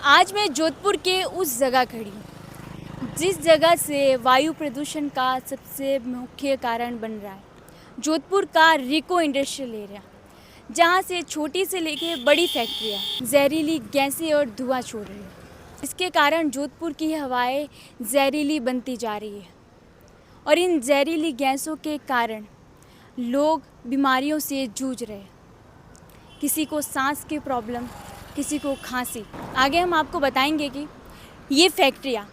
आज मैं जोधपुर के उस जगह खड़ी हूँ जिस जगह से वायु प्रदूषण का सबसे मुख्य कारण बन रहा है। जोधपुर का रिको इंडस्ट्रियल एरिया, जहाँ से छोटी से लेके बड़ी फैक्ट्रियाँ जहरीली गैसें और धुआं छोड़ रही है। इसके कारण जोधपुर की हवाएं जहरीली बनती जा रही है और इन जहरीली गैसों के कारण लोग बीमारियों से जूझ रहे हैं। किसी को सांस की प्रॉब्लम, किसी को खांसी। आगे हम आपको बताएंगे कि ये फैक्ट्रियाँ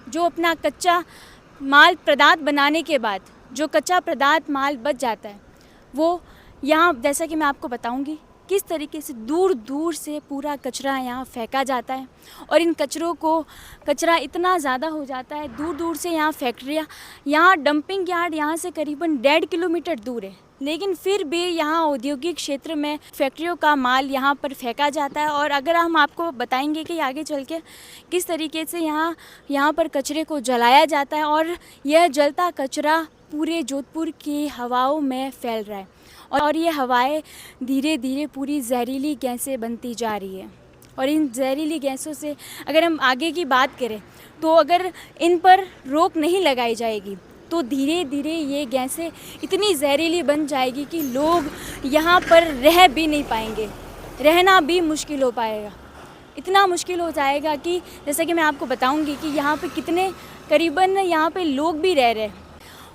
जो अपना कच्चा माल पदार्थ बनाने के बाद जो कच्चा पदार्थ माल बच जाता है, वो यहाँ जैसा कि मैं आपको बताऊंगी किस तरीके से दूर दूर से पूरा कचरा यहाँ फेंका जाता है। और इन कचरा इतना ज़्यादा हो जाता है, दूर दूर से यहाँ फैक्ट्रियाँ, यहाँ डंपिंग यार्ड यहाँ से करीबन 1.5 किलोमीटर दूर है, लेकिन फिर भी यहाँ औद्योगिक क्षेत्र में फैक्ट्रियों का माल यहाँ पर फेंका जाता है। और अगर हम आपको बताएंगे कि आगे चल के किस तरीके से यहाँ पर कचरे को जलाया जाता है और यह जलता कचरा पूरे जोधपुर की हवाओं में फैल रहा है और ये हवाएं धीरे धीरे पूरी जहरीली गैसें बनती जा रही है। और इन जहरीली गैसों से अगर हम आगे की बात करें तो अगर इन पर रोक नहीं लगाई जाएगी तो धीरे धीरे ये गैसें इतनी जहरीली बन जाएगी कि लोग यहाँ पर रह भी नहीं पाएंगे, रहना भी मुश्किल हो पाएगा। इतना मुश्किल हो जाएगा कि जैसे कि मैं आपको बताऊंगी कि यहाँ पे कितने करीबन यहाँ पे लोग भी रह रहे हैं,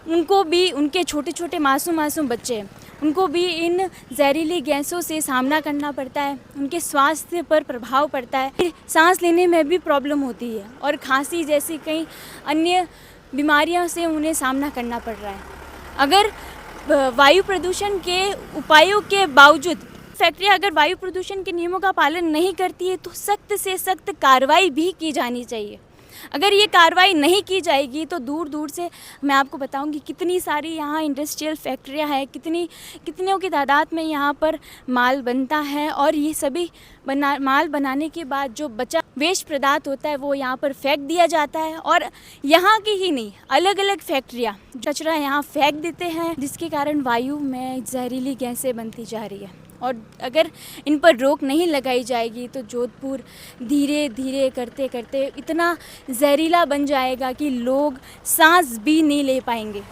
उनको भी, उनके छोटे छोटे मासूम बच्चे हैं, उनको भी इन जहरीली गैसों से सामना करना पड़ता है। उनके स्वास्थ्य पर प्रभाव पड़ता है, सांस लेने में भी प्रॉब्लम होती है और खांसी जैसी कई अन्य बीमारियों से उन्हें सामना करना पड़ रहा है। अगर वायु प्रदूषण के उपायों के बावजूद फैक्ट्रियाँ अगर वायु प्रदूषण के नियमों का पालन नहीं करती है तो सख्त से सख्त कार्रवाई भी की जानी चाहिए। अगर ये कार्रवाई नहीं की जाएगी तो दूर दूर से मैं आपको बताऊंगी कितनी सारी यहाँ इंडस्ट्रियल फैक्ट्रियाँ हैं, कितनों की तादाद में यहाँ पर माल बनता है और ये सभी माल बनाने के बाद जो बचा वेस्ट पदार्थ होता है वो यहाँ पर फेंक दिया जाता है। और यहाँ की ही नहीं, अलग अलग फैक्ट्रियाँ कचरा यहाँ फेंक देते हैं, जिसके कारण वायु में जहरीली गैसें बनती जा रही है। और अगर इन पर रोक नहीं लगाई जाएगी तो जोधपुर धीरे धीरे करते करते इतना जहरीला बन जाएगा कि लोग सांस भी नहीं ले पाएंगे।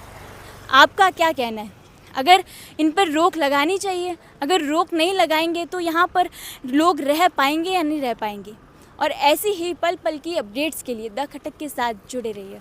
आपका क्या कहना है? अगर इन पर रोक लगानी चाहिए, अगर रोक नहीं लगाएंगे तो यहाँ पर लोग रह पाएंगे या नहीं रह पाएंगे? और ऐसी ही पल पल की अपडेट्स के लिए द खटक के साथ जुड़े रहिए।